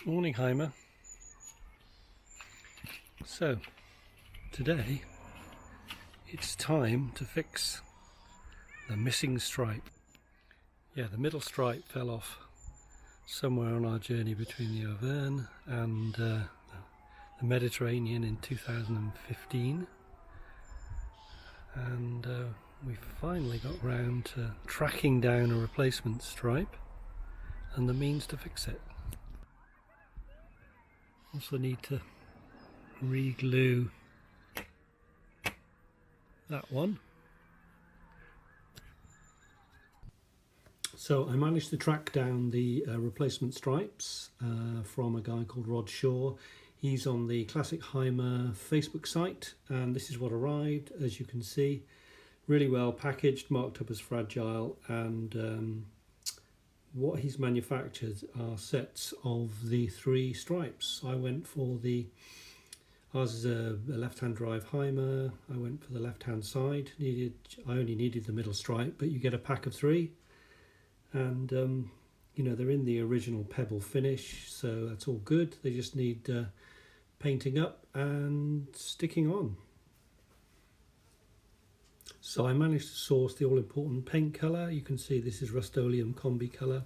Morning, Hymer. So today it's time to fix the missing stripe. Yeah, the middle stripe fell off somewhere on our journey between the Auvergne and the Mediterranean in 2015, and we finally got round to tracking down a replacement stripe and the means to fix it. Also need to re-glue that one. So I managed to track down the replacement stripes from a guy called Rod Shaw. He's on the Classic Hymer Facebook site, and this is what arrived. As you can see, really well packaged, marked up as fragile, and what he's manufactured are sets of the 3 stripes. I went for ours is a left-hand drive Hymer. I went for the left-hand side. I only needed the middle stripe, but you get a pack of 3, and you know, they're in the original pebble finish, so that's all good. They just need painting up and sticking on. So I managed to source the all-important paint colour. You can see this is Rust-Oleum Combi colour.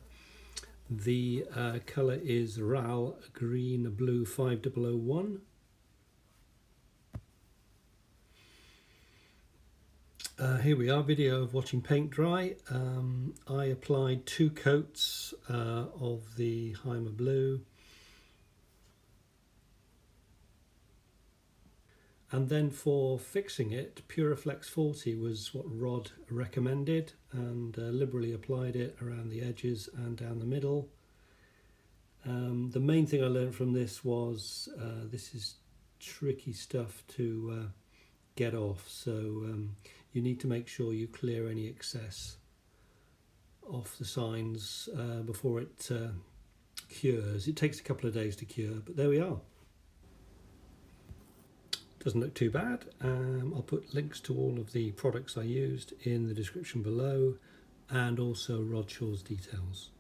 The colour is RAL Green Blue 5001. Here we are, video of watching paint dry. I applied 2 coats of the Hymer Blue, and then for fixing it, Puraflex 40 was what Rod recommended, and liberally applied it around the edges and down the middle. The main thing I learned from this was this is tricky stuff to get off, so you need to make sure you clear any excess off the signs before it cures. It takes a couple of days to cure, but there we are. Doesn't look too bad. I'll put links to all of the products I used in the description below, and also Rod Shaw's details.